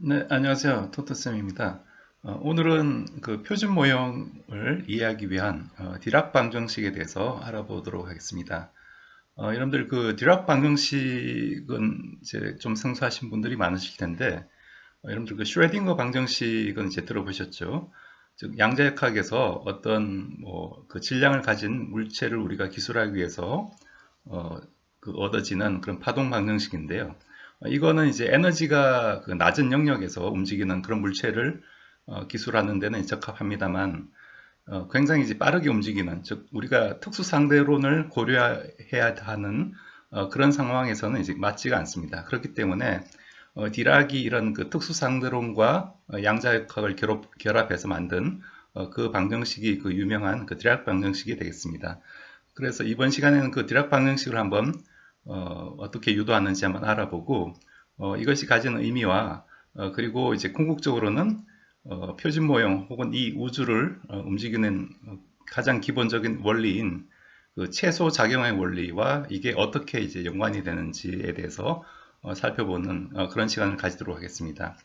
네, 안녕하세요. 토토쌤입니다. 오늘은 그 표준 모형을 이해하기 위한 디락 방정식에 대해서 알아보도록 하겠습니다. 여러분들 그 디락 방정식은 이제 좀 생소하신 분들이 많으실 텐데, 여러분들 그 슈레딩거 방정식은 이제 들어보셨죠? 즉 양자역학에서 어떤 뭐 그 질량을 가진 물체를 우리가 기술하기 위해서 어, 그 얻어지는 그런 파동 방정식인데요. 이거는 이제 에너지가 그 낮은 영역에서 움직이는 그런 물체를 기술하는 데는 적합합니다만, 굉장히 이제 빠르게 움직이는, 즉 우리가 특수 상대론을 고려해야 하는 그런 상황에서는 이제 맞지가 않습니다. 그렇기 때문에 디락이 이런 그 특수 상대론과 양자역학을 결합해서 만든 그 방정식이 그 유명한 그 디락 방정식이 되겠습니다. 그래서 이번 시간에는 그 디락 방정식을 한번 떻게 유도하는지 한번 알아보고 이것이 가지는 의미와 그리고 이제 궁극적으로는 표준 모형 혹은 이 우주를 움직이는 가장 기본적인 원리인 그 최소 작용의 원리와 이게 어떻게 이제 연관이 되는지에 대해서 살펴보는 그런 시간을 가지도록 하겠습니다.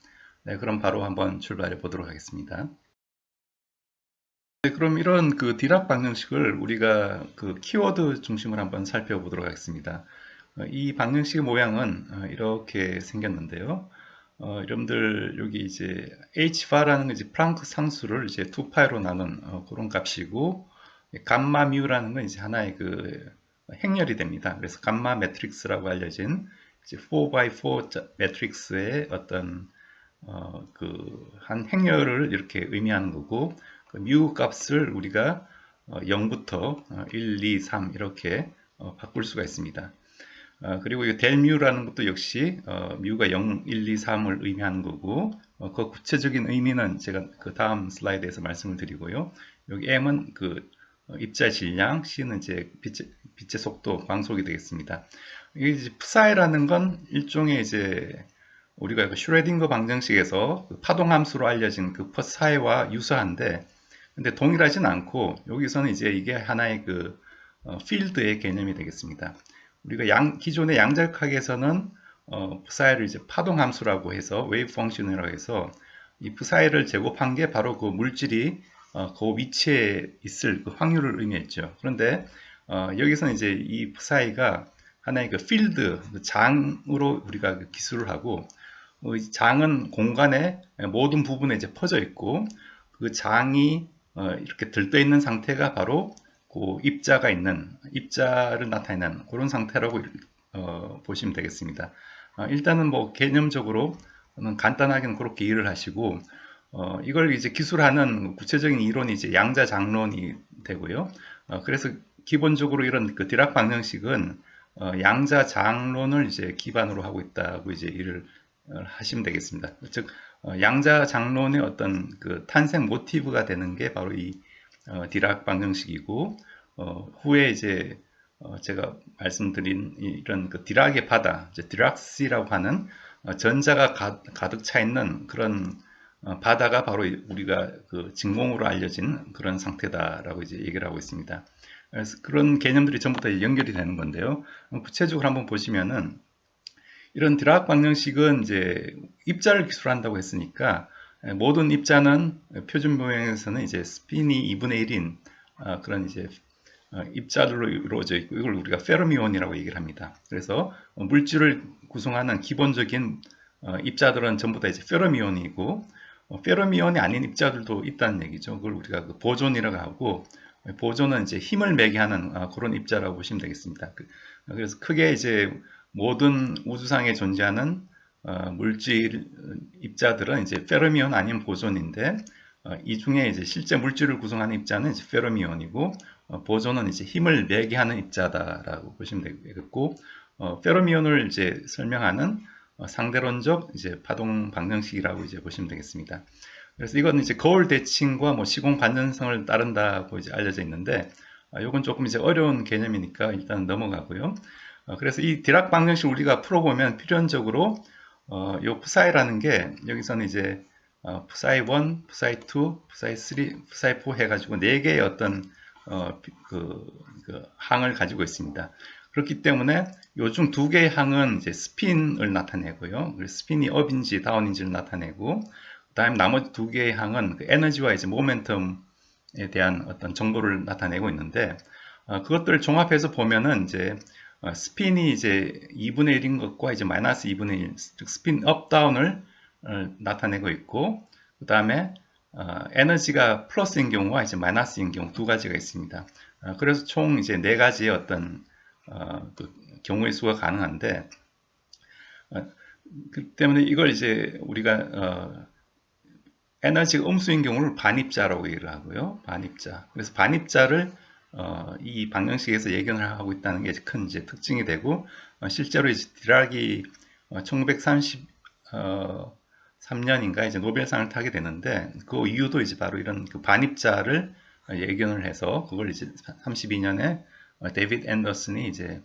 네, 그럼 바로 한번 출발해 보도록 하겠습니다. 네, 그럼 이런 그 디락 방정식을 우리가 그 키워드 중심으로 한번 살펴보도록 하겠습니다. 이 방정식의 모양은 이렇게 생겼는데요. 여러분들 여기 이제 h바라는 이제 플랑크 상수를 이제 2파이로 나눈 그런 값이고 감마 뮤라는 건 이제 하나의 그 행렬이 됩니다. 그래서 감마 매트릭스라고 알려진 이제 4x4 매트릭스의 어떤 그 한 행렬을 이렇게 의미하는 거고 그 뮤 값을 우리가 0부터 1, 2, 3 이렇게 바꿀 수가 있습니다. 그리고 이 델뮤라는 것도 역시 뮤가 0, 1, 2, 3을 의미하는 거고 그 구체적인 의미는 제가 그 다음 슬라이드에서 말씀을 드리고요. 여기 M은 그 입자 질량, C는 이제 빛의 속도, 광속이 되겠습니다. 이게 이제 푸사이라는 건 일종의 이제 우리가 그 슈레딩거 방정식에서 그 파동 함수로 알려진 그 푸사이와 유사한데 근데 동일하진 않고 여기서는 이제 이게 하나의 그 필드의 개념이 되겠습니다. 우리가 기존의 양자역학에서는 푸사이를 이제 파동 함수라고 해서 웨이브 펑션이라고 해서 이 푸사이를 제곱한 게 바로 그 물질이 그 위치에 있을 그 확률을 의미했죠. 그런데 여기서는 이제 이 푸사이가 하나의 그 필드, 그 장으로 우리가 그 기술을 하고 장은 공간의 모든 부분에 이제 퍼져 있고 그 장이 이렇게 들떠 있는 상태가 바로 그 입자를 나타내는 그런 상태라고 보시면 되겠습니다. 일단은 뭐 개념적으로는 간단하게는 그렇게 이해를 하시고 이걸 이제 기술하는 구체적인 이론이 이제 양자장론이 되고요. 그래서 기본적으로 이런 그 디락 방정식은 양자장론을 이제 기반으로 하고 있다고 이제 이해를 하시면 되겠습니다. 즉 양자장론의 어떤 그 탄생 모티브가 되는 게 바로 이 디락 방정식이고 후에 이제 제가 말씀드린 이런 그 디락의 바다, 디락시라고 하는 전자가 가득 차 있는 그런 바다가 바로 우리가 그 직몽으로 알려진 그런 상태다라고 이제 얘기를 하고 있습니다. 그래서 그런 개념들이 전부 다 연결이 되는 건데요. 구체적으로 한번 보시면은 이런 디락 방정식은 이제 입자를 기술한다고 했으니까 모든 입자는 표준 모형에서는 이제 스핀이 2분의 1인 그런 이제 입자들로 이루어져 있고 이걸 우리가 페르미온이라고 얘기를 합니다. 그래서 물질을 구성하는 기본적인 입자들은 전부 다 이제 페르미온이고 페르미온이 아닌 입자들도 있다는 얘기죠. 그걸 우리가 그 보존이라고 하고 보존은 이제 힘을 매게 하는 그런 입자라고 보시면 되겠습니다. 그래서 크게 이제 모든 우주상에 존재하는 물질 입자들은 이제 페르미온 아닌 보존인데 이 중에 이제 실제 물질을 구성하는 입자는 이제 페르미온이고 보존은 이제 힘을 내게 하는 입자다라고 보시면 되겠고 페르미온을 이제 설명하는 상대론적 이제 파동 방정식이라고 이제 보시면 되겠습니다. 그래서 이거는 이제 거울 대칭과 뭐 시공 반전성을 따른다고 이제 알려져 있는데 이건 조금 이제 어려운 개념이니까 일단 넘어가고요. 그래서 이 디락 방정식 우리가 풀어보면 필연적으로 요 푸사이라는 게 여기서는 이제 푸사이 1, 푸사이 2, 푸사이 3, 푸사이 4 해가지고 4개의 어떤 그 항을 가지고 있습니다. 그렇기 때문에 요중 두 개의 항은 이제 스핀을 나타내고요. 스핀이 업인지 다운인지를 나타내고, 그다음에 나머지 두 개의 항은 그 에너지와 이제 모멘텀에 대한 어떤 정보를 나타내고 있는데, 그것들을 종합해서 보면은 이제 스핀이 이제 2분의 1인 것과 이제 마이너스 2분의 1, 즉 스핀 업 다운을 나타내고 있고, 그다음에 에너지가 플러스인 경우와 이제 마이너스인 경우 두 가지가 있습니다. 그래서 총 이제 네 가지의 어떤 그 경우의 수가 가능한데, 그 때문에 이걸 이제 우리가 에너지가 음수인 경우를 반입자라고 얘기를 하고요. 반입자. 그래서 반입자를 이 방정식에서 예견을 하고 있다는 게 큰 이제 특징이 되고, 실제로 이제 디락이 1933년인가 이제 노벨상을 타게 되는데, 그 이유도 이제 바로 이런 그 반입자를 예견을 해서 그걸 이제 32년에 데이비드 앤더슨이 이제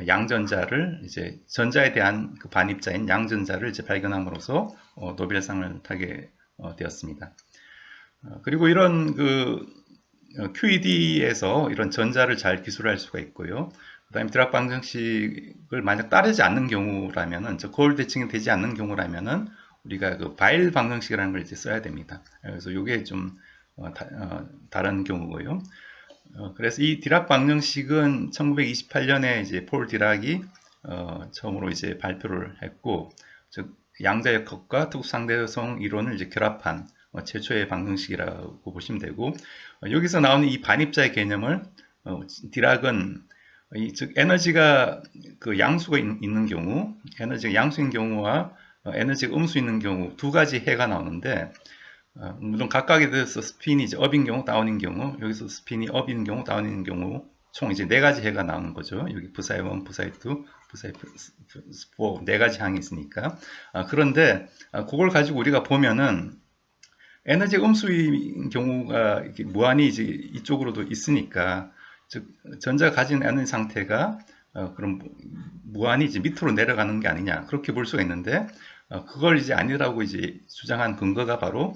양전자를 이제 전자에 대한 그 반입자인 양전자를 이제 발견함으로써 노벨상을 타게 되었습니다. 그리고 이런 그 QED에서 이런 전자를 잘 기술할 수가 있고요. 그다음에 디락 방정식을 만약 따르지 않는 경우라면은, 거울 대칭이 되지 않는 경우라면은 우리가 그 바일 방정식이라는 걸 이제 써야 됩니다. 그래서 이게 좀 다른 경우고요. 그래서 이 디락 방정식은 1928년에 이제 폴 디락이 처음으로 이제 발표를 했고, 즉 양자역학과 특수상대성 이론을 이제 결합한 최초의 방정식이라고 보시면 되고, 여기서 나오는 이 반입자의 개념을 디락은 즉 에너지가 그 양수가 있는 경우, 에너지가 양수인 경우와 에너지가 음수 있는 경우 두 가지 해가 나오는데, 물론 각각에 대해서 스핀이 이제 업인 경우, 다운인 경우, 여기서 스핀이 업인 경우, 다운인 경우 총 이제 네 가지 해가 나오는 거죠. 여기 부사의 1, 부사의 2, 부사의 4, 네 가지 항이 있으니까. 그런데 그걸 가지고 우리가 보면은 에너지 음수인 경우가 무한히 이제 이쪽으로도 있으니까, 즉 전자가 가진 에너지 상태가 그럼 무한히 이제 밑으로 내려가는 게 아니냐, 그렇게 볼 수가 있는데, 그걸 이제 아니라고 이제 주장한 근거가 바로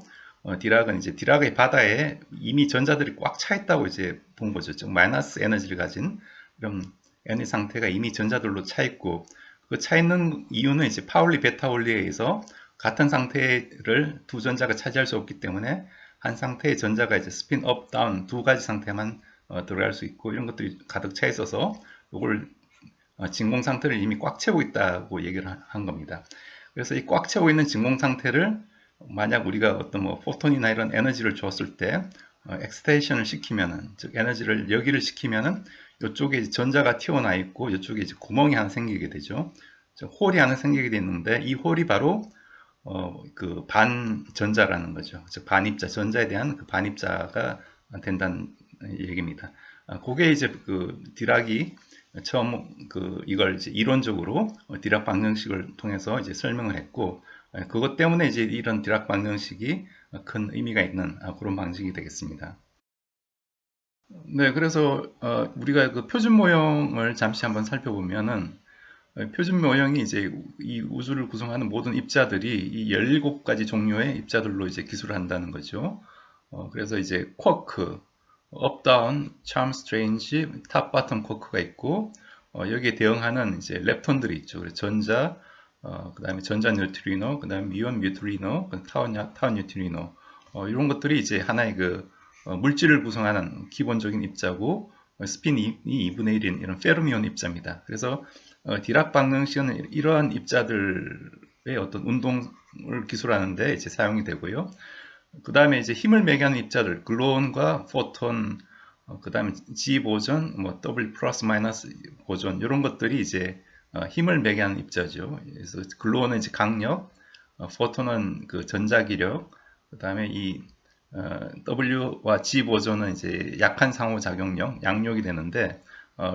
디락은 이제 디락의 바다에 이미 전자들이 꽉 차 있다고 이제 본 거죠. 즉 마이너스 에너지를 가진 이런 에너지 상태가 이미 전자들로 차 있고, 그 차 있는 이유는 이제 파울리 베타울리에 의해서 같은 상태를 두 전자가 차지할 수 없기 때문에 한 상태의 전자가 이제 스핀 업, 다운 두 가지 상태만 들어갈 수 있고, 이런 것들이 가득 차 있어서 이걸 진공 상태를 이미 꽉 채우고 있다고 얘기를 한 겁니다. 그래서 이 꽉 채우고 있는 진공 상태를 만약 우리가 어떤 뭐 포톤이나 이런 에너지를 줬을 때 엑스테이션을 시키면은, 즉 에너지를 여기를 시키면은 이쪽에 전자가 튀어나와 있고 이쪽에 이제 구멍이 하나 생기게 되죠. 홀이 하나 생기게 되는데, 이 홀이 바로 그 반전자라는 거죠. 즉 반입자, 전자에 대한 그 반입자가 된다는 얘기입니다. 그게 이제 그 디락이 처음 이걸 이제 이론적으로 디락 방정식을 통해서 이제 설명을 했고, 그것 때문에 이제 이런 디락 방정식이 큰 의미가 있는 그런 방식이 되겠습니다. 네, 그래서 우리가 그 표준 모형을 잠시 한번 살펴보면은, 표준 모형이 이제 이 우주를 구성하는 모든 입자들이 이 17가지 종류의 입자들로 이제 기술을 한다는 거죠. 그래서 이제 쿼크, 업, 다운, 참, 스트레인지, 탑, 바텀 쿼크가 있고, 여기에 대응하는 이제 렙톤들이 있죠. 그래서 전자, 그 다음에 전자 뉴트리노, 그 다음에 미온 뉴트리노, 타운 뉴트리노, 이런 것들이 이제 하나의 그 물질을 구성하는 기본적인 입자고, 스핀이 2분의 1인 이런 페르미온 입자입니다. 그래서 디락 방정식은 이러한 입자들의 어떤 운동을 기술하는데 이제 사용이 되고요. 그 다음에 이제 힘을 매개하는 입자들, 글루온과 포톤, 그 다음에 G 보존, 뭐 W 플러스 마이너스 보존, 이런 것들이 이제 힘을 매개하는 입자죠. 그래서 글루온은 이제 강력, 포톤은 그 전자기력, 그 다음에 이 W와 G 보존은 이제 약한 상호작용력, 양력이 되는데,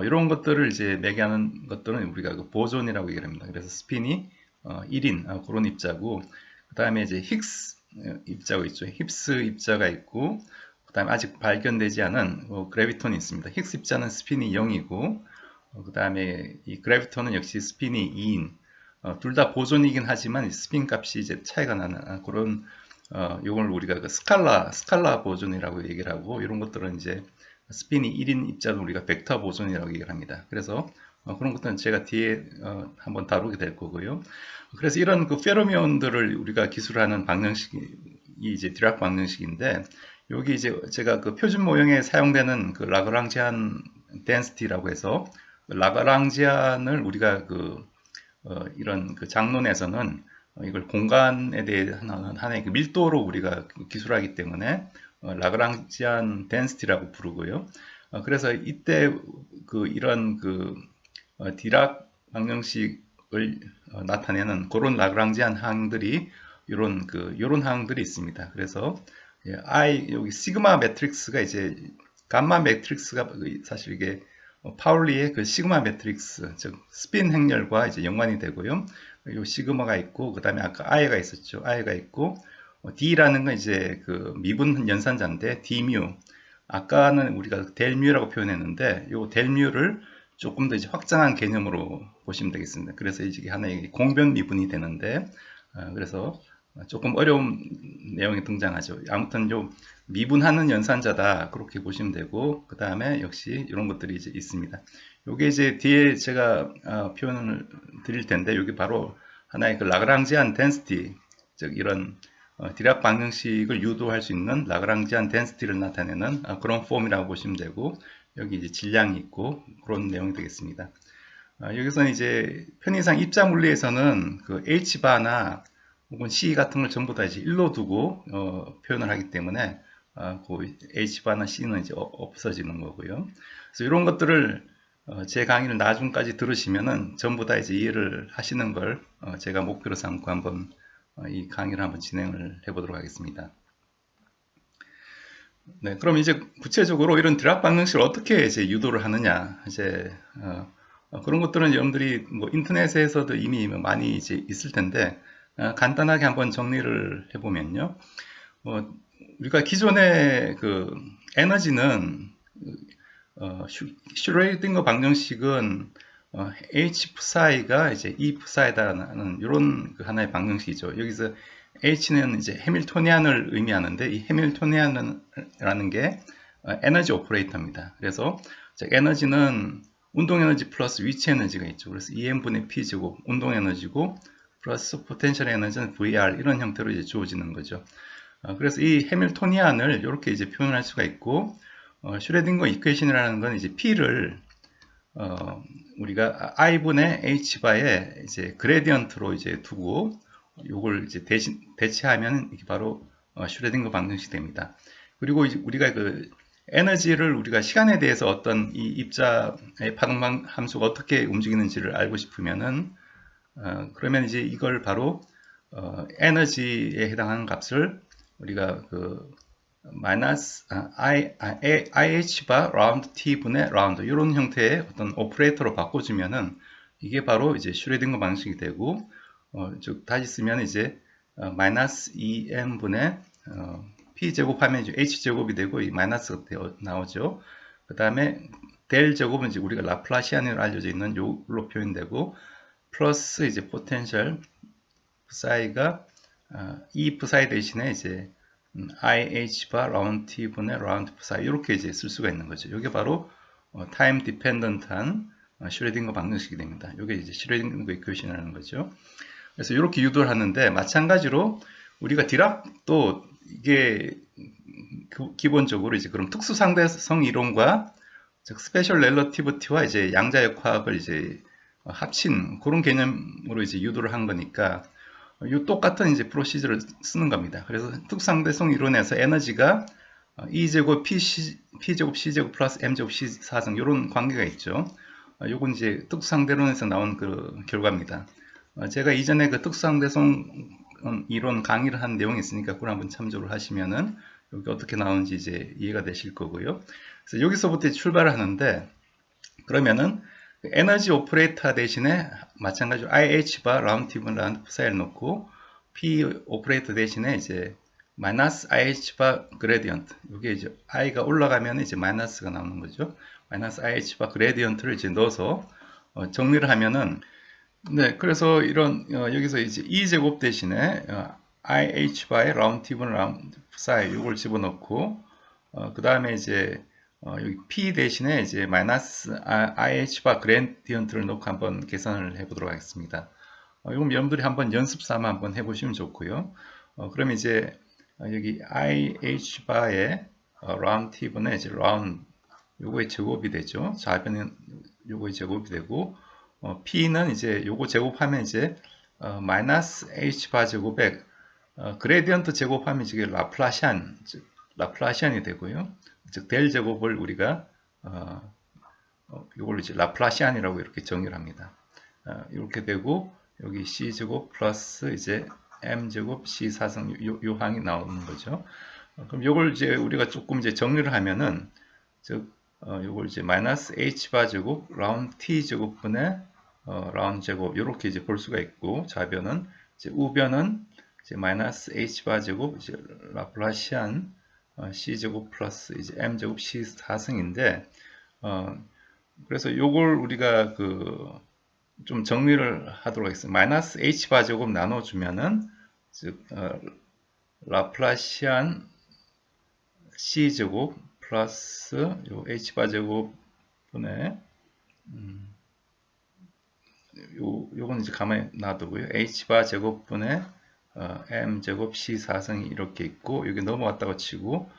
이런 것들을 이제 매개하는 것들은 우리가 그 보존이라고 얘기를 합니다. 그래서 스핀이 1인 그런 입자고, 그 다음에 이제 힉스 입자가 있죠. 힉스 입자가 있고, 그 다음에 아직 발견되지 않은 그래비톤이 있습니다. 힉스 입자는 스핀이 0이고, 그 다음에 이 그래비톤은 역시 스핀이 2인. 둘 다 보존이긴 하지만 스핀 값이 이제 차이가 나는 그런 요걸 우리가 그 스칼라 보존이라고 얘기를 하고, 이런 것들은 이제 스핀이 1인 입자를 우리가 벡터 보존이라고 얘기를 합니다. 그래서 그런 것들은 제가 뒤에 한번 다루게 될 거고요. 그래서 이런 그 페로몬들을 우리가 기술하는 방정식이 이제 디락 방정식인데, 여기 이제 제가 그 표준 모형에 사용되는 그 라그랑지안 덴시티라고 해서, 라그랑지안을 우리가 이런 그 장론에서는 이걸 공간에 대한 하나의 그 밀도로 우리가 기술하기 때문에 라그랑지안 덴시티라고 부르고요. 그래서 이때 이런 디락 방정식을 나타내는 그런 라그랑지안 항들이 요런 항들이 있습니다. 그래서 여기 시그마 매트릭스가 이제 감마 매트릭스가 사실 이게 파울리의 그 시그마 매트릭스, 즉 스핀 행렬과 이제 연관이 되고요. 요 시그마가 있고, 그 다음에 아까 I가 있었죠. I가 있고, D라는 건 이제 그 미분 연산자인데 D뮤. 아까는 우리가 델뮤라고 표현했는데, 요 델뮤를 조금 더 이제 확장한 개념으로 보시면 되겠습니다. 그래서 이게 하나의 공변 미분이 되는데, 그래서 조금 어려운 내용이 등장하죠. 아무튼 요 미분하는 연산자다 그렇게 보시면 되고, 그 다음에 역시 이런 것들이 이제 있습니다. 요게 이제 뒤에 제가 표현을 드릴 텐데, 여기 바로 하나의 그 라그랑지안 덴시티, 즉 이런 디락 방정식을 유도할 수 있는 라그랑지안 덴시티를 나타내는 그런 폼이라고 보시면 되고, 여기 이제 질량이 있고 그런 내용이 되겠습니다. 여기서는 이제 편의상 입자 물리에서는 그 H바나 혹은 C 같은 걸 전부 다 이제 1로 두고 표현을 하기 때문에 그 H바나 C는 이제 없어지는 거고요. 그래서 이런 것들을 제 강의를 나중까지 들으시면은 전부 다 이제 이해를 하시는 걸 제가 목표로 삼고 한번 이 강의를 한번 진행을 해보도록 하겠습니다. 네, 그럼 이제 구체적으로 이런 드랍 방정식을 어떻게 이제 유도를 하느냐, 이제 그런 것들은 여러분들이 뭐 인터넷에서도 이미 많이 이제 있을 텐데 간단하게 한번 정리를 해보면요, 우리가 기존의 그 에너지는 슈레딩거 방정식은 H psi가 이제 E psi다라는 이런 하나의 방정식이죠. 여기서 H는 이제 해밀토니안을 의미하는데, 이 해밀토니안이라는 게 에너지 오퍼레이터입니다. 그래서 에너지는 운동 에너지 플러스 위치 에너지가 있죠. 그래서 EM분의 P 제곱 운동 에너지고, 플러스 포텐셜 에너지는 VR 이런 형태로 이제 주어지는 거죠. 그래서 이 해밀토니안을 이렇게 이제 표현할 수가 있고, 슈레딩거 이퀘이션이라는 건 이제 P를 우리가 I분의 H바에 이제 그레디언트로 이제 두고 요걸 이제 대체하면 이게 바로 슈레딩거 방정식이 됩니다. 그리고 이제 우리가 그 에너지를 우리가 시간에 대해서 어떤 이 입자의 파동 함수가 어떻게 움직이는지를 알고 싶으면은 그러면 이제 이걸 바로 에너지에 해당하는 값을 우리가 그 마이너스 IH바 라운드 T분의 라운드 이런 형태의 어떤 오퍼레이터로 바꿔주면은 이게 바로 이제 슈레딩거 방식이 되고, 즉 다시 쓰면 이제 마이너스 EM분의 P제곱하면 이제 H제곱이 되고 이 마이너스가 나오죠. 그 다음에 델 제곱은 이제 우리가 라플라시안으로 알려져 있는 요로 표현되고, 플러스 이제 포텐셜 psi가 E psi 대신에 이제 IH바 라운드 T분의 라운드 psi 이렇게 이제 쓸 수가 있는 거죠. 이게 바로 타임 디펜던트한 슈레딩거 방정식이 됩니다. 이게 이제 슈레딩거 이퀘이션이라는 거죠. 그래서 이렇게 유도를 하는데, 마찬가지로 우리가 디락도 이게 기본적으로 이제 그럼 특수 상대성 이론과 즉 스페셜 렐러티비티와 이제 양자역학을 이제 합친 그런 개념으로 이제 유도를 한 거니까 이 똑같은 이제 프로시저를 쓰는 겁니다. 그래서 특수상대성 이론에서 에너지가 E제곱 P제곱 C제곱 플러스 M제곱 C4정 이런 관계가 있죠. 요건 이제 특수상대론에서 나온 그 결과입니다. 제가 이전에 그 특수상대성 이론 강의를 한 내용이 있으니까 그걸 한번 참조를 하시면은 여기 어떻게 나오는지 이제 이해가 되실 거고요. 그래서 여기서부터 출발을 하는데, 그러면은 에너지 오퍼레이터 대신에 마찬가지로 IH바 라운드 T분 라운드 psi를 놓고 P 오퍼레이터 대신에 이제 마이너스 IH바 그레디언트, 이게 이제 I가 올라가면 이제 마이너스가 나오는 거죠. 마이너스 IH바 그레디언트를 이제 넣어서 정리를 하면은, 네, 그래서 이런 여기서 이제 E 제곱 대신에 IH바의 라운드 T분 라운드 psi 이걸 집어넣고, 그 다음에 이제 여기 P 대신에 이제 마이너스 IH바 그레디언트를 놓고 한번 계산을 해보도록 하겠습니다. 이건 여러분들이 한번 연습 삼아 한번 해보시면 좋고요. 그러면 이제 여기 IH바의 라운드 t분의 이제 라운드 요거의 제곱이 되죠. 좌변은 요거의 제곱이 되고 P는 이제 요거 제곱하면 이제 마이너스 H바 제곱에 그레디언트 제곱하면 이게 라플라시안, 즉 라플라시안이 되고요. 즉 델 제곱을 우리가 이걸 이제 라플라시안이라고 이렇게 정의를 합니다. 이렇게 되고 여기 C 제곱 플러스 이제 M 제곱 C 사승 요 항이 나오는 거죠. 그럼 이걸 이제 우리가 조금 이제 정리를 하면은 즉 이걸 이제 마이너스 H 바 제곱 라운드 T 제곱분의 라운드 제곱 이렇게 이제 볼 수가 있고 좌변은 이제 우변은 이제 마이너스 H 바 제곱 이제 라플라시안 C 제곱 플러스 이제 M 제곱 C 4승인데 그래서 요걸 우리가 좀 정리를 하도록 하겠습니다. 마이너스 H 바 제곱 나눠주면은 즉 라플라시안 C 제곱 플러스 요 H 바 제곱분의 요건 이제 가만히 놔두고요. H 바 제곱분의 M 제곱 C 4승이 이렇게 있고 여기 넘어왔다고 치고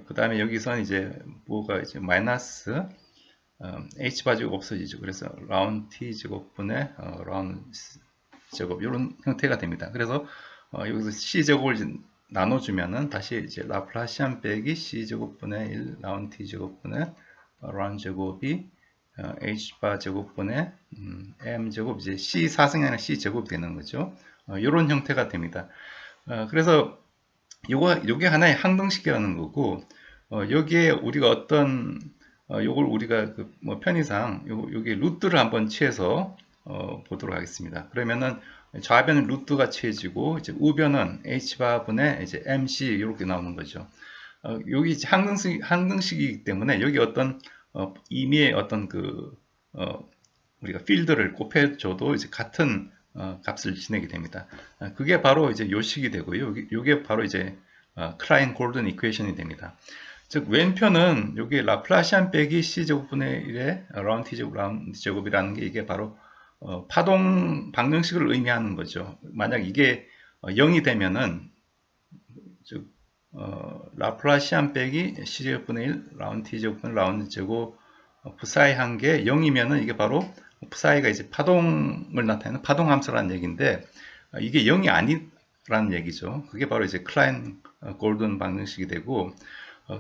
그 다음에 여기서는 이제 뭐가 이제 마이너스 H 바 제곱 없어지죠. 그래서 라운드 T 제곱분의 라운드 제곱 이런 형태가 됩니다. 그래서 여기서 C 제곱을 이제 나눠주면은 다시 이제 라플라시안 빼기 C 제곱분의 1 라운드 T 제곱분의 라운드 제곱이 H 바 제곱분의 M 제곱 이제 C 4승이 아니라 C 제곱이 되는 거죠. 이런 형태가 됩니다. 그래서 요게 하나의 항등식이라는 거고 여기에 우리가 어떤 요걸 우리가 뭐 편의상 요게 루트를 한번 취해서 보도록 하겠습니다. 그러면은 좌변은 루트가 취해지고 이제 우변은 h바분의 이제 mc 이렇게 나오는 거죠. 여기 항등식이기 때문에 여기 어떤 임의의 어떤 우리가 필드를 곱해줘도 이제 같은 값을 지내게 됩니다. 그게 바로 이제 요식이 되고요. 요게 바로 이제 클라인 골든 이퀘이션이 됩니다. 즉 왼편은 여기 라플라시안 빼기 C 제곱분의 1의 라운드 T 제곱 라운드 제곱이라는 게 이게 바로 파동 방정식을 의미하는 거죠. 만약 이게 0이 되면은 즉 라플라시안 빼기 C 제곱분의 1 라운드 T 제곱분의 라운드 제곱 psi 한 게 0이면은 이게 바로 psi가 이제 파동을 나타내는 파동 함수라는 얘기인데 이게 0이 아니라는 얘기죠. 그게 바로 이제 클라인 골든 방정식이 되고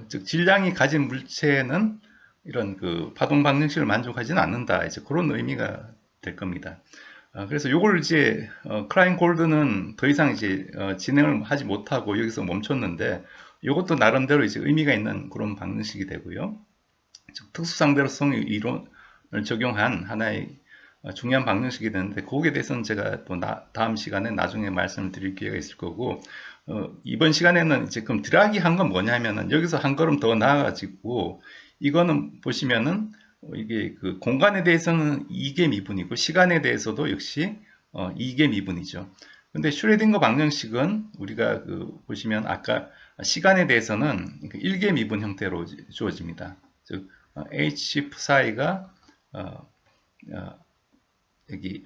즉 질량이 가진 물체는 이런 파동 방정식을 만족하지는 않는다. 이제 그런 의미가 될 겁니다. 그래서 요걸 이제 클라인 골든은 더 이상 이제 진행을 하지 못하고 여기서 멈췄는데 이것도 나름대로 이제 의미가 있는 그런 방정식이 되고요. 즉 특수상대로성 이론을 적용한 하나의 중요한 방정식이 되는데 거기에 대해서는 제가 또 다음 시간에 나중에 말씀을 드릴 기회가 있을 거고 이번 시간에는 이제 그럼 드라기 한 건 뭐냐면은 여기서 한 걸음 더 나아가지고 이거는 보시면은 이게 공간에 대해서는 2개 미분이고 시간에 대해서도 역시 2개 미분이죠. 근데 슈레딩거 방정식은 우리가 보시면 아까 시간에 대해서는 1개 미분 형태로 주어집니다. 즉 h psi가 여기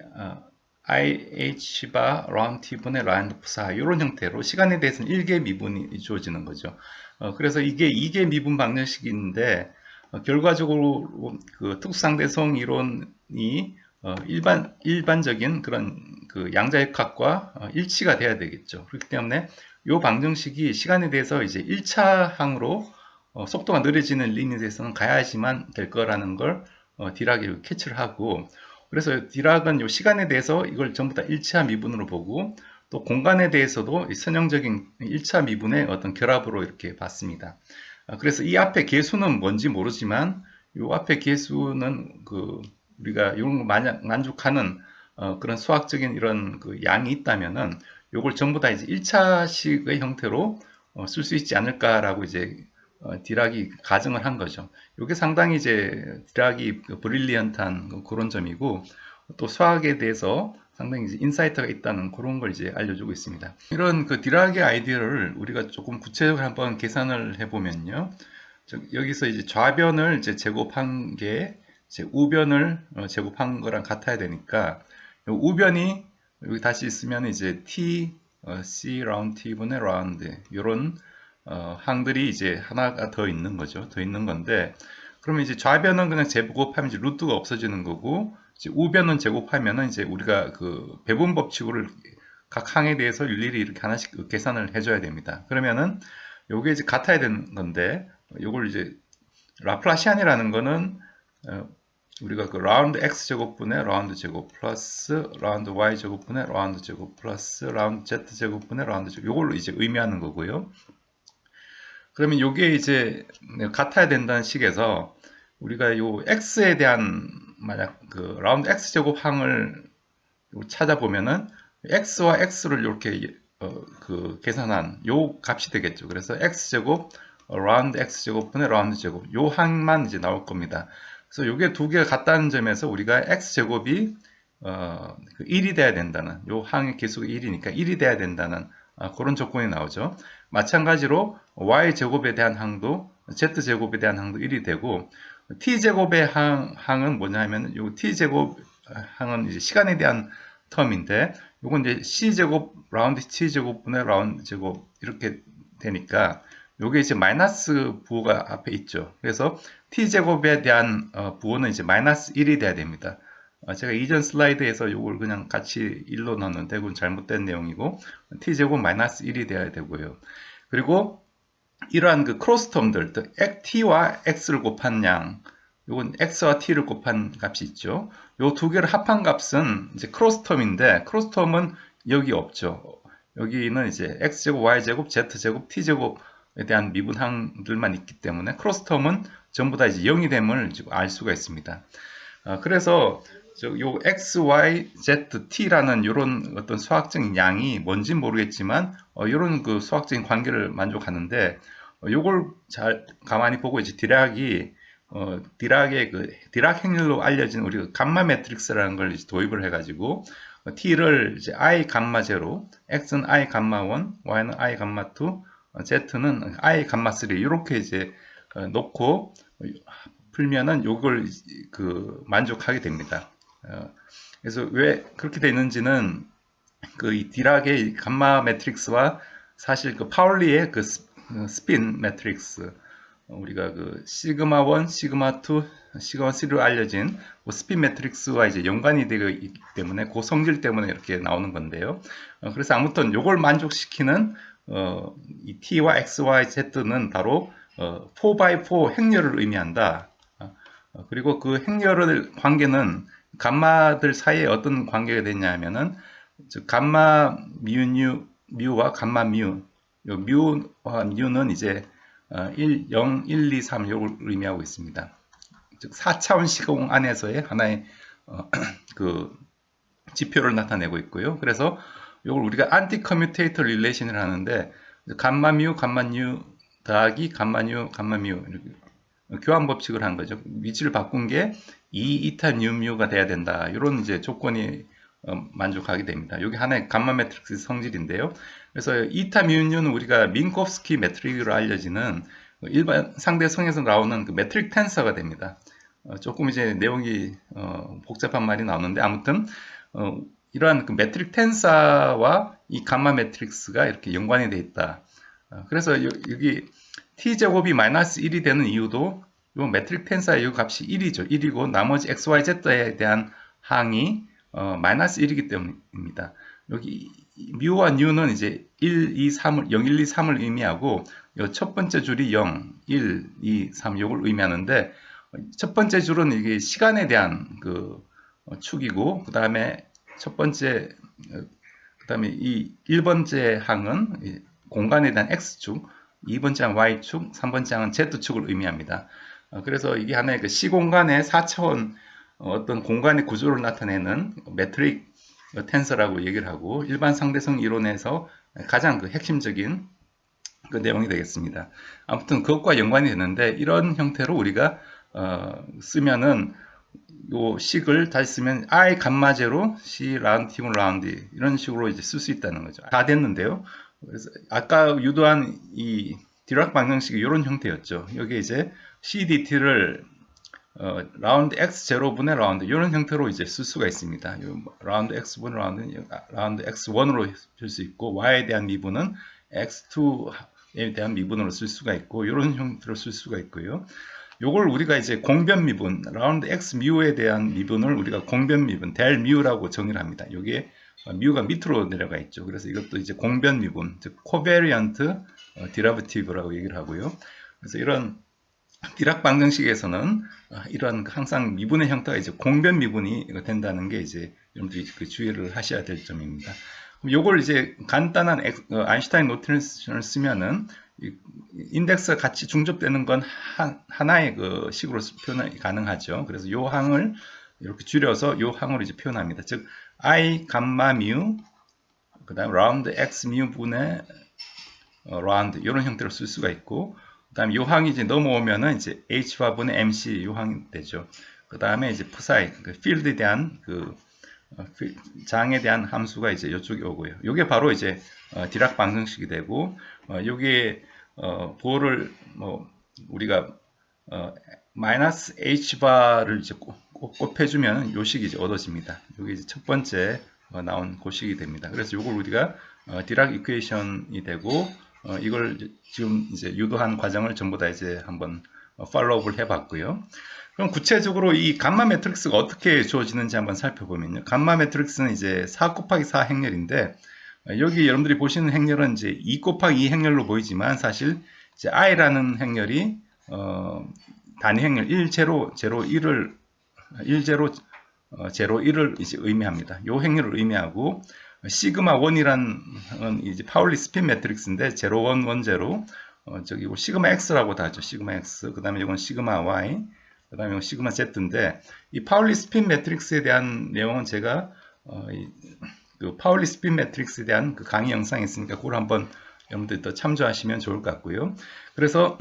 IH 바 라운드 T분의 라운드 psi 이런 형태로 시간에 대해서는 1개 미분이 주어지는 거죠. 그래서 이게 2개 미분 방정식인데 결과적으로 특수상대성 이론이 일반적인 그런 양자역학과 일치가 돼야 되겠죠. 그렇기 때문에 이 방정식이 시간에 대해서 이제 1차 항으로 속도가 느려지는 리밋에서는 가야지만 될 거라는 걸 디락이 캐치를 하고 그래서 디락은 이 시간에 대해서 이걸 전부 다 1차 미분으로 보고 또 공간에 대해서도 선형적인 1차 미분의 어떤 결합으로 이렇게 봤습니다. 그래서 이 앞에 계수는 뭔지 모르지만 이 앞에 계수는 우리가 이런 거 만족하는 그런 수학적인 이런 양이 있다면은 이걸 전부 다 이제 1차식의 형태로 쓸 수 있지 않을까라고 이제 디락이 가정을 한 거죠. 이게 상당히 이제 디락이 브릴리언트한 그런 점이고 또 수학에 대해서 상당히 이제 인사이트가 있다는 그런 걸 이제 알려주고 있습니다. 이런 디락의 아이디어를 우리가 조금 구체적으로 한번 계산을 해보면요. 여기서 이제 좌변을 이제 제곱한 게 이제 우변을 제곱한 거랑 같아야 되니까 요 우변이 여기 다시 있으면 이제 t c 라운드 t분의 라운드 요런 항들이 이제 하나가 더 있는 거죠. 더 있는 건데 그러면 이제 좌변은 그냥 제곱하면 이제 루트가 없어지는 거고 이제 우변은 제곱하면은 이제 우리가 그 배분 법칙으로 각 항에 대해서 일일이 이렇게 하나씩 계산을 해줘야 됩니다. 그러면은 요게 이제 같아야 되는 건데 요걸 이제 라플라시안이라는 거는 우리가 그 라운드 x 제곱분의 라운드 제곱 플러스 라운드 y 제곱분의 라운드 제곱 플러스 라운드 z 제곱분의 라운드 제곱 요걸로 이제 의미하는 거고요. 그러면 요게 이제 같아야 된다는 식에서 우리가 요 x에 대한 만약 그 라운드 x 제곱 항을 찾아보면은 x와 x를 이렇게 그 계산한 요 값이 되겠죠. 그래서 x 제곱 라운드 x 제곱분의 라운드 제곱 요 항만 이제 나올 겁니다. 그래서 요게 두 개가 같다는 점에서 우리가 x 제곱이 1이 돼야 된다는 요 항의 개수가 1이니까 1이 돼야 된다는 그런 조건이 나오죠. 마찬가지로 y 제곱에 대한 항도 z 제곱에 대한 항도 1이 되고 t 제곱의 항은 뭐냐면 요 t 제곱 항은 이제 시간에 대한 텀인데 요건 이제 c 제곱 라운드 t 제곱분의 라운드 제곱 이렇게 되니까 요게 이제 마이너스 부호가 앞에 있죠. 그래서 t 제곱에 대한 부호는 이제 마이너스 1이 돼야 됩니다. 제가 이전 슬라이드에서 요걸 그냥 같이 1로 넣었는데 그건 잘못된 내용이고 t 제곱 마이너스 1이 돼야 되고요. 그리고 이러한 그 크로스 텀들 t와 x를 곱한 양 요건 x와 t를 곱한 값이 있죠. 요 두 개를 합한 값은 이제 크로스 텀인데 크로스 텀은 여기 없죠. 여기는 이제 x제곱, y제곱, z제곱, t제곱에 대한 미분항들만 있기 때문에 크로스 텀은 전부 다 이제 0이 됨을 알 수가 있습니다. 그래서 요 x, y, z, t라는 이런 어떤 수학적인 양이 뭔지 모르겠지만 이런 그 수학적인 관계를 만족하는데 요걸 잘 가만히 보고 이제 디락의 그 디락 행렬로 알려진 우리가 감마 매트릭스라는 걸 이제 도입을 해가지고 t를 이제 i 감마 제로, x는 i 감마 1, y는 i 감마 2, z는 i 감마 3 이렇게 이제 놓고 풀면은 요걸 그 만족하게 됩니다. 그래서 왜 그렇게 되는지는 그 이 디락의 감마 매트릭스와 사실 그 파울리의 그 스핀 매트릭스 우리가 그 시그마 1, 시그마 2, 시그마 3로 알려진 스핀 매트릭스와 이제 연관이 되어 있기 때문에 그 성질 때문에 이렇게 나오는 건데요. 그래서 아무튼 요걸 만족시키는 이 t와 x, y, z는 바로 4x4 행렬을 의미한다. 그리고 그 행렬의 관계는 감마들 사이에 어떤 관계가 되냐 하면은 감마 뮤와 감마 뮤, 요 뮤와 뉴는 이제 1, 0, 1, 2, 3 요걸 의미하고 있습니다. 즉 4차원 시공 안에서의 하나의 그 지표를 나타내고 있고요. 그래서 이걸 우리가 안티 커뮤테이터 릴레이션을 하는데 감마 뮤, 감마 뉴 더하기 감마 뉴, 감마 뮤 이렇게 교환 법칙을 한 거죠. 위치를 바꾼 게 2 이타 뉴 뮤가 돼야 된다. 이런 이제 조건이 만족하게 됩니다. 여기 하나의 감마 매트릭스 성질인데요. 그래서 이타 뮤 뉴는 우리가 민코프스키 매트릭으로 알려지는 일반 상대성에서 나오는 그 매트릭 텐서가 됩니다. 조금 이제 내용이 복잡한 말이 나오는데 아무튼 이러한 그 매트릭 텐서와 이 감마 매트릭스가 이렇게 연관이 되어 있다. 그래서 여기 t제곱이 마이너스 1이 되는 이유도 이 매트릭 텐서의 이 값이 1이죠. 1이고 나머지 x, y, z에 대한 항이 마이너스 1이기 때문입니다. 여기 뮤와 뉴는 이제 1, 2, 3을 0, 1, 2, 3을 의미하고 첫 번째 줄이 0, 1, 2, 3 요걸 의미하는데 첫 번째 줄은 이게 시간에 대한 그 축이고 그다음에 첫 번째 그다음에 이 1번째 항은 공간에 대한 x축, 2번째 항 y축, 3번째 항은 z축을 의미합니다. 그래서 이게 하나의 그 시공간의 4차원 어떤 공간의 구조를 나타내는 매트릭 텐서라고 얘기를 하고 일반 상대성 이론에서 가장 그 핵심적인 그 내용이 되겠습니다. 아무튼 그것과 연관이 되는데 이런 형태로 우리가 쓰면은 요 식을 다시 쓰면 i 감마 제로 c 라운드 t 이런 식으로 이제 쓸 수 있다는 거죠. 다 됐는데요. 그래서 아까 유도한 이 디락 방정식이 이런 형태였죠. 여기 이제 CDT를 라운드 x0분의 라운드 이런 형태로 이제 쓸 수가 있습니다. 라운드 x분의 라운드 x1으로 쓸 수 있고 y에 대한 미분은 x2에 대한 미분으로 쓸 수가 있고 이런 형태로 쓸 수가 있고요. 요걸 우리가 이제 공변 미분, 라운드 x 뮤에 대한 미분을 우리가 공변 미분, 델 뮤라고 정의를 합니다. 여기에 뮤가 밑으로 내려가 있죠. 그래서 이것도 이제 공변 미분, 즉 코베리언트 디라비티브라고 얘기를 하고요. 그래서 이런 디락 방정식에서는 이런 항상 미분의 형태가 이제 공변 미분이 된다는 게 이제 여러분들이 그 주의를 하셔야 될 점입니다. 요걸 이제 간단한 아인슈타인 노테이션을 쓰면은 인덱스가 같이 중접되는 건 하나의 그 식으로 표현이 가능하죠. 그래서 요 항을 이렇게 줄여서 요 항으로 이제 표현합니다. 즉 i 감마 뮤 그다음 라운드 x 뮤 분의 라운드 이런 형태로 쓸 수가 있고 그 다음에 요 항이 이제 넘어오면은 이제 h바분의 mc 요 항이 되죠. 그 다음에 이제 psi 그 필드에 대한 그 장에 대한 함수가 이제 이쪽에 오고요. 요게 바로 이제 디락 방정식이 되고 요게 보를 뭐 우리가 마이너스 h바를 이제 곱해주면 요 식이 이제 얻어집니다. 요게 이제 첫 번째 나온 그 식이 됩니다. 그래서 요걸 우리가 디락 이퀘이션이 되고 이걸 지금 이제 유도한 과정을 전부 다 이제 한번 팔로우업을 해봤고요. 그럼 구체적으로 이 감마 매트릭스가 어떻게 주어지는지 한번 살펴보면요. 감마 매트릭스는 이제 4 곱하기 4 행렬인데 여기 여러분들이 보시는 행렬은 이제 2 곱하기 2 행렬로 보이지만 사실 이제 i라는 행렬이 단위 행렬 1, 0, 1을 1, 0, 1을 이제 의미합니다. 요 행렬을 의미하고 시그마 1이란 이제 파울리 스핀 매트릭스인데 0, 1, 1, 0 저기 시그마 x라고도 하죠. 시그마 x. 그다음에 이건 시그마 y. 그다음에 이건 시그마 z인데 이 파울리 스핀 매트릭스에 대한 내용은 제가 그 파울리 스핀 매트릭스에 대한 그 강의 영상이 있으니까 그걸 한번 여러분들 더 참조하시면 좋을 것 같고요. 그래서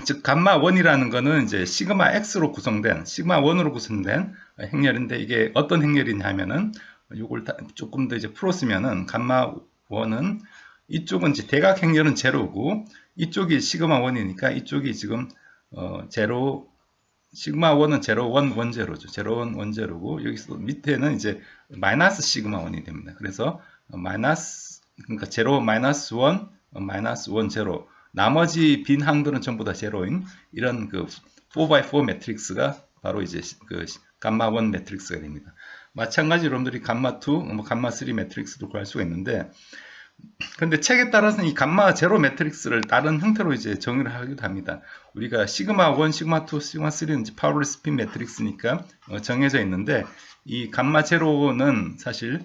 즉 감마 1이라는 거는 이제 시그마 x로 구성된 시그마 1으로 구성된 행렬인데 이게 어떤 행렬이냐 하면은 요걸 조금 더 이제 풀었으면은 감마 1은 이쪽은 이제 대각 행렬은 제로고 이쪽이 시그마 1이니까 이쪽이 지금 시그마 1은 0, 1, 1, 0죠. 0, 1, 1, 0고 여기서 밑에는 이제 마이너스 시그마 1이 됩니다. 그래서 마이너스 그러니까 0, 마이너스 1, 마이너스 1, 0 나머지 빈 항들은 전부 다 제로인 이런 그 4x4 매트릭스가 바로 이제 그 감마 1 매트릭스가 됩니다. 마찬가지로 여러분들이 감마 2, 뭐 감마 3 매트릭스도 구할 수가 있는데 근데 책에 따라서는 이 감마 제로 매트릭스를 다른 형태로 이제 정의를 하기도 합니다. 우리가 시그마 1, 시그마 2, 시그마 3는 이제 파울리 스핀 매트릭스니까 정해져 있는데 이 감마 제로는 사실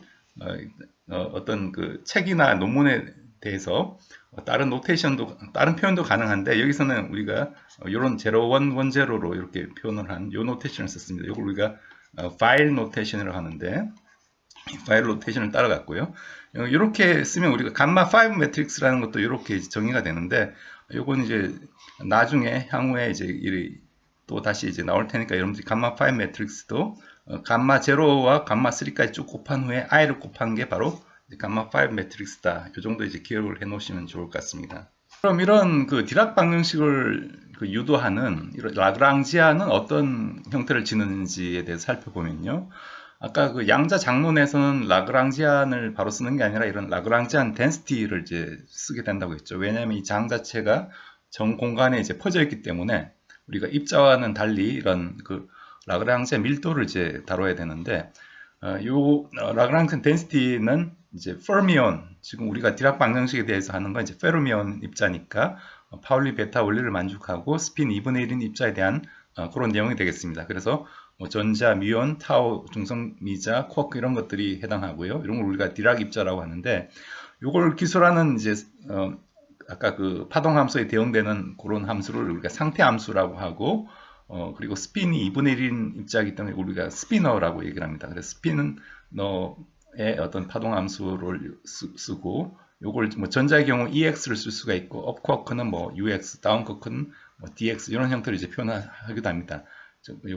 어떤 그 책이나 논문에 대해서 다른 노테이션도 다른 표현도 가능한데 여기서는 우리가 이런 0, 1, 1, 0로 이렇게 표현을 한 이 노테이션을 썼습니다. 이걸 우리가 파일 노테이션이라고 하는데 파일 노테이션을 따라갔고요. 이렇게 쓰면 우리가 감마 5 매트릭스라는 것도 이렇게 정의가 되는데 요건 이제 나중에 향후에 이제 또 다시 이제 나올 테니까 여러분들이 감마 5 매트릭스도 감마 0와 감마 3까지 쭉 곱한 후에 i를 곱한 게 바로 감마 5 매트릭스다. 이 정도 이제 기억을 해 놓으시면 좋을 것 같습니다. 그럼 이런 그 디락 방정식을 유도하는 이런 라그랑지안은 어떤 형태를 지는지에 대해서 살펴보면요. 아까 그 양자 장론에서는 라그랑지안을 바로 쓰는 게 아니라 이런 라그랑지안 덴시티를 이제 쓰게 된다고 했죠. 왜냐하면 이 장 자체가 전 공간에 이제 퍼져 있기 때문에 우리가 입자와는 달리 이런 그 라그랑지안 밀도를 이제 다뤄야 되는데 요 라그랑지안 덴시티는 이제 페르미온 지금 우리가 디락 방정식에 대해서 하는 건 이제 페르미온 입자니까 파울리 베타 원리를 만족하고 스핀 2분의 1인 입자에 대한 그런 내용이 되겠습니다. 그래서 뭐 전자, 뮤온, 타우, 중성 미자, 쿼크 이런 것들이 해당하고요. 이런 걸 우리가 디락 입자라고 하는데 이걸 기술하는 이제 아까 그 파동 함수에 대응되는 그런 함수를 우리가 상태 함수라고 하고 그리고 스핀이 2분의 1인 입자이기 때문에 우리가 스피너라고 얘기를 합니다. 그래서 스피너의 어떤 파동 함수를 쓰고 요걸 뭐 전자의 경우 EX를 쓸 수가 있고 업쿼크는 뭐 UX, 다운쿼크는 뭐 DX 이런 형태로 이제 표현하기도 합니다.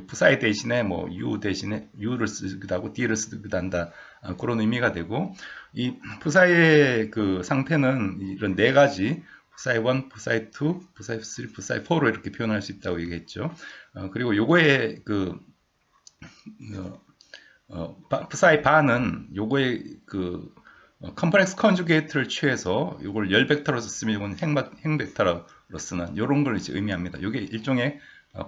psi 대신에 뭐 U 대신에 U를 쓰기도 하고 D를 쓰기도 한다. 그런 의미가 되고 이 psi의 그 상태는 이런 네 가지 psi 1, psi 2, psi 3, psi 4로 이렇게 표현할 수 있다고 얘기했죠. 그리고 요거의 그 psi 바는 요거의 그 컴플렉스 컨주게이트를 취해서 요걸 열 벡터로 쓰면 이건 행 벡터로 쓰는 요런 걸 이제 의미합니다. 요게 일종의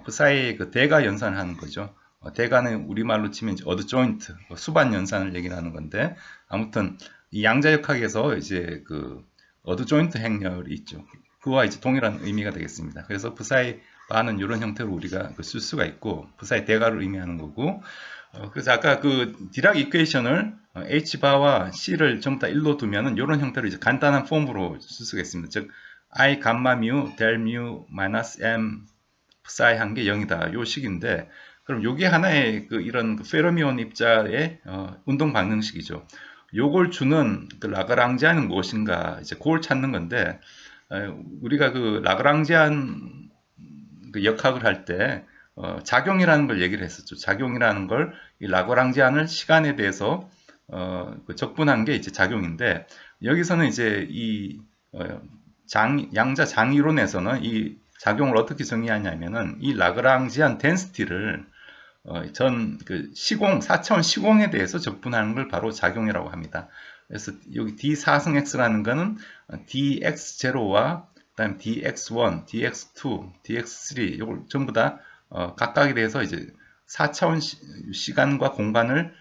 psi의 그 대가 연산을 하는 거죠. 대가는 우리말로 치면 이제 어드 조인트, 수반 연산을 얘기를 하는 건데, 아무튼 이 양자역학에서 이제 그 어드 조인트 행렬이 있죠. 그와 이제 동일한 의미가 되겠습니다. 그래서 psi 바는 이런 형태로 우리가 쓸 수가 있고, psi 대가를 의미하는 거고, 그래서 아까 그 디락 이퀘이션을 h바와 c를 전부 다 1로 두면은 이런 형태로 이제 간단한 폼으로 쓸 수가 있습니다. 즉 i 감마 뮤 델 뮤 마이너스 m psi 한 게 0이다. 요 식인데, 그럼 요게 하나의 그 이런 그 페르미온 입자의 운동 방정식이죠. 요걸 주는 그 라그랑지안은 무엇인가, 이제 그걸 찾는 건데, 우리가 그 라그랑지안 그 역학을 할 때 작용이라는 걸 얘기를 했었죠. 작용이라는 걸 이 라그랑지안을 시간에 대해서 그 적분한 게 이제 작용인데, 여기서는 이제 이 양자 장이론에서는 이 작용을 어떻게 정의하냐면은 이 라그랑지안 덴시티를 전 그 시공 4차원 시공에 대해서 적분하는 걸 바로 작용이라고 합니다. 그래서 여기 d4승 x라는 거는 dx0와 그다음 dx1, dx2, dx3 이걸 전부 다 각각에 대해서 이제 4차원 시간과 공간을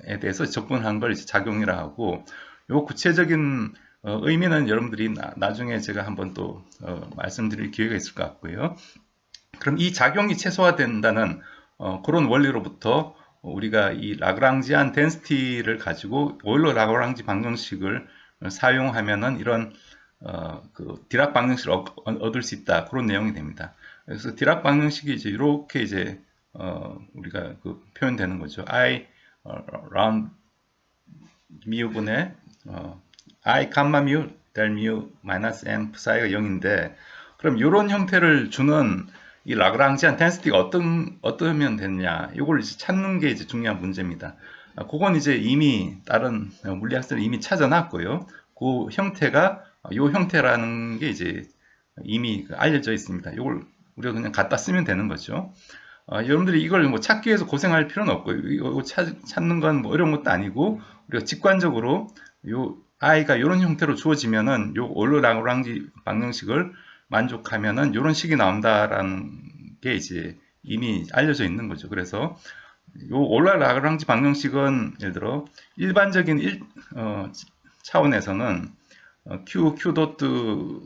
에 대해서 적분한 걸 이제 작용이라 하고, 요 구체적인 의미는 여러분들이 나중에 제가 한번 또 말씀드릴 기회가 있을 것 같고요. 그럼 이 작용이 최소화된다는 그런 원리로부터 우리가 이 라그랑지안 덴시티를 가지고 오일러 라그랑지 방정식을 사용하면은 이런 그 디락 방정식을 얻을 수 있다, 그런 내용이 됩니다. 그래서 디락 방정식이 이제 이렇게 이제 우리가 그 표현되는 거죠. I 라운드 미우분의 I 감마 뮤 델 뮤 마이너스 m psi가 0인데, 그럼 이런 형태를 주는 이 라그랑지안 덴시티가 어떠면 되느냐, 이걸 이제 찾는 게 이제 중요한 문제입니다. 그건 이제 이미 다른 물리학자들이 이미 찾아놨고요. 그 형태가 이 형태라는 게 이제 이미 알려져 있습니다. 이걸 우리가 그냥 갖다 쓰면 되는 거죠. 여러분들이 이걸 뭐 찾기 위해서 고생할 필요는 없고요. 이거 찾는 건 뭐 어려운 것도 아니고, 우리가 직관적으로 요 i가 이런 형태로 주어지면은 요 올러 라그랑지 방정식을 만족하면은 이런 식이 나온다라는 게 이제 이미 알려져 있는 거죠. 그래서 요 올러 라그랑지 방정식은 예를 들어 일반적인 차원에서는 q 도트가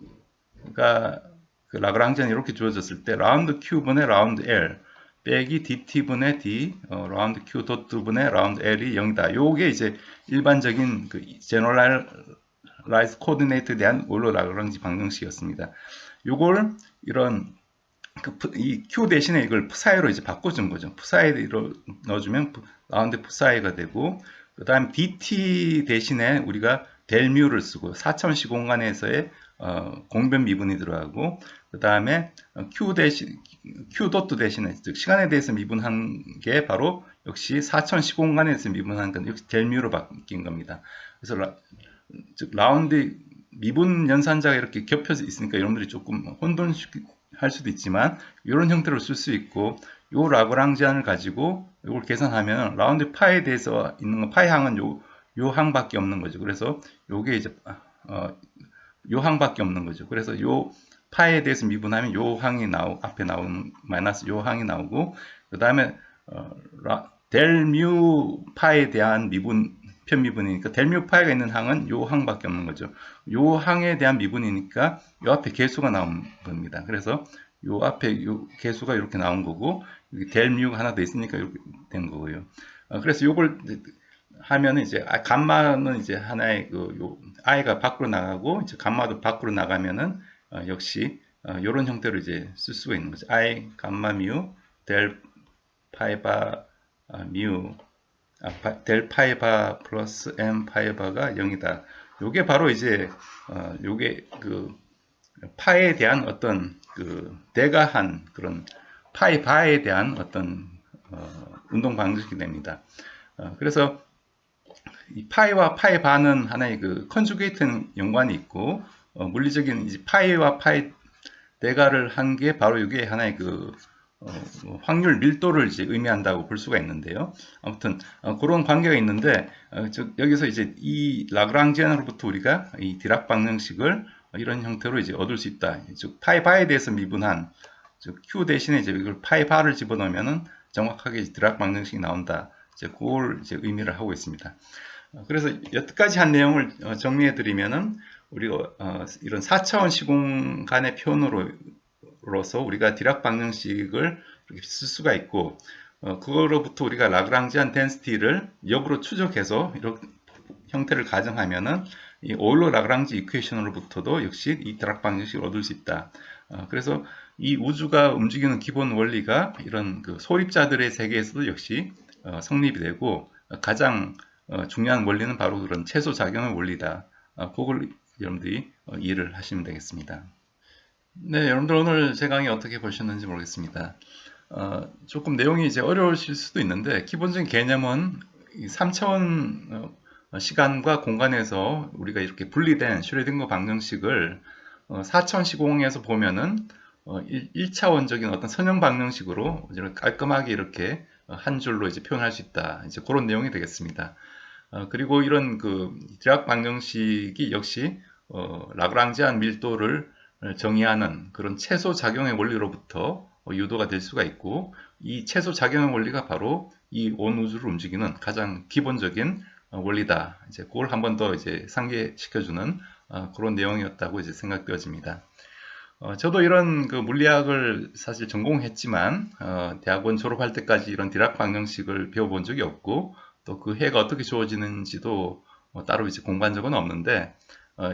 그 라그랑지안이 이렇게 주어졌을 때 라운드 q분의 라운드 l 빼기 dt분의 d 라운드 q 도트분의 라운드 l이 0이다. 요게 이제 일반적인 그 제너럴라이즈 코디네이트에 대한 올러 라그랑지 방정식이었습니다. 요걸 이런 이 q 대신에 이걸 psi로 이제 바꿔준 거죠. psi로 넣어주면 라운드 psi가 되고, 그 다음 dt 대신에 우리가 델 뮤를 쓰고 4차원 시공간에서의 공변 미분이 들어가고, 그 다음에 q 도트 대신에 즉 시간에 대해서 미분한 게 바로 역시 4차원 시공간에서 미분한 건 역시 델 뮤로 바뀐 겁니다. 그래서 즉 라운드 미분 연산자가 이렇게 겹쳐져 있으니까 여러분들이 조금 혼돈할 수도 있지만 이런 형태로 쓸 수 있고, 요 라그랑지안을 가지고 이걸 계산하면 라운드 파에 대해서 있는 건 파이 항은 요 항밖에 없는 거죠. 그래서 요게 이제 요 항밖에 없는 거죠. 그래서 요 파에 대해서 미분하면 요 항이 앞에 나오는 마이너스 요 항이 나오고, 그 다음에 델 뮤 파에 대한 편미분이니까 델 뮤 파이가 있는 항은 요 항밖에 없는 거죠. 요 항에 대한 미분이니까 요 앞에 개수가 나온 겁니다. 그래서 요 앞에 요 개수가 이렇게 나온 거고, 여기 델 뮤가 하나 더 있으니까 이렇게 된 거고요. 그래서 요걸 하면 이제 감마는 이제 하나의 요 i가 밖으로 나가고, 이제 감마도 밖으로 나가면은 역시 이런 형태로 이제 쓸 수가 있는 거죠. i 감마 뮤 델 파이바 뮤 델 파이바 플러스 m 파이바가 0이다. 요게 바로 이제 요게 그 파에 대한 어떤 그 대가한 그런 파이바에 대한 어떤 운동 방식이 됩니다. 그래서 이 파이와 파이바는 하나의 그 컨주게이트 연관이 있고, 물리적인 이제 파이와 파이 대가를 한 게 바로 이게 하나의 그 확률 밀도를 이제 의미한다고 볼 수가 있는데요. 아무튼 그런 관계가 있는데 여기서 이제 이 라그랑지안으로부터 우리가 이 디락 방정식을 이런 형태로 이제 얻을 수 있다. 즉 파이 바에 대해서 미분한 즉 q 대신에 이제 이걸 파이 바를 집어넣으면은 정확하게 디락 방정식이 나온다. 이제 그걸 이제 의미를 하고 있습니다. 그래서 여태까지 한 내용을 정리해 드리면은 우리가 이런 4차원 시공간의 표현으로서 우리가 디락 방정식을 이렇게 쓸 수가 있고 그거로부터 우리가 라그랑지안 덴시티를 역으로 추적해서 이런 형태를 가정하면은 이 오일러 라그랑지 이퀘이션으로부터도 역시 이 디락 방정식을 얻을 수 있다. 그래서 이 우주가 움직이는 기본 원리가 이런 그 소립자들의 세계에서도 역시 성립이 되고 가장 중요한 원리는 바로 그런 최소 작용의 원리다. 그걸 여러분들이 이해를 하시면 되겠습니다. 네, 여러분들 오늘 제 강의 어떻게 보셨는지 모르겠습니다. 조금 내용이 이제 어려우실 수도 있는데 기본적인 개념은 3차원 시간과 공간에서 우리가 이렇게 분리된 슈레딩거 방정식을 4차원 시공에서 보면은 1차원적인 어떤 선형 방정식으로 깔끔하게 이렇게 한 줄로 이제 표현할 수 있다. 이제 그런 내용이 되겠습니다. 그리고 이런 그 디락 방정식이 역시 라그랑지안 밀도를 정의하는 그런 최소 작용의 원리로부터 유도가 될 수가 있고 이 최소 작용의 원리가 바로 이 온 우주를 움직이는 가장 기본적인 원리다. 이제 그걸 한 번 더 이제 상기시켜주는 그런 내용이었다고 이제 생각되어집니다. 저도 이런 그 물리학을 사실 전공했지만 대학원 졸업할 때까지 이런 디락 방정식을 배워본 적이 없고 또 그 해가 어떻게 주어지는지도 따로 이제 공부한 적은 없는데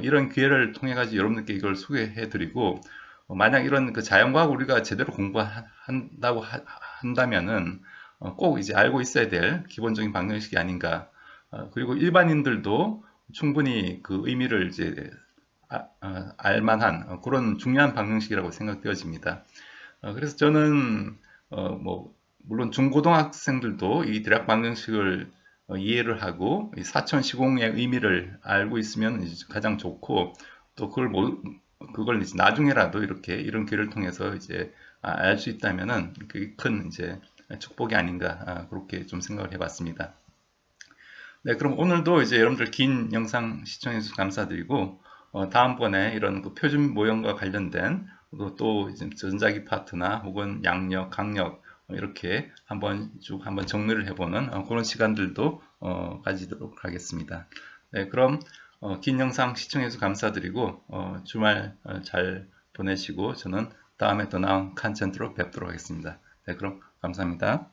이런 기회를 통해 가지고 여러분들께 이걸 소개해드리고 만약 이런 그 자연과학 우리가 제대로 공부한다고 한다면은 꼭 이제 알고 있어야 될 기본적인 방정식이 아닌가. 그리고 일반인들도 충분히 그 의미를 이제 알만한 그런 중요한 방정식이라고 생각되어집니다. 그래서 저는 뭐 물론 중고등학생들도 이 디락 방정식을 이해를 하고 이 사천 시공의 의미를 알고 있으면 이제 가장 좋고 또 그걸 이제 나중에라도 이렇게 이런 기회를 통해서 이제 알 수 있다면은 그게 큰 이제 축복이 아닌가 그렇게 좀 생각을 해봤습니다. 네, 그럼 오늘도 이제 여러분들 긴 영상 시청해 주셔서 감사드리고 다음번에 이런 그 표준 모형과 관련된 또 이제 전자기 파트나 혹은 양력, 강력 이렇게 한번 정리를 해보는 그런 시간들도 가지도록 하겠습니다. 네, 그럼 긴 영상 시청해 주셔서 감사드리고 주말 잘 보내시고 저는 다음에 더 나은 컨텐츠로 뵙도록 하겠습니다. 네, 그럼 감사합니다.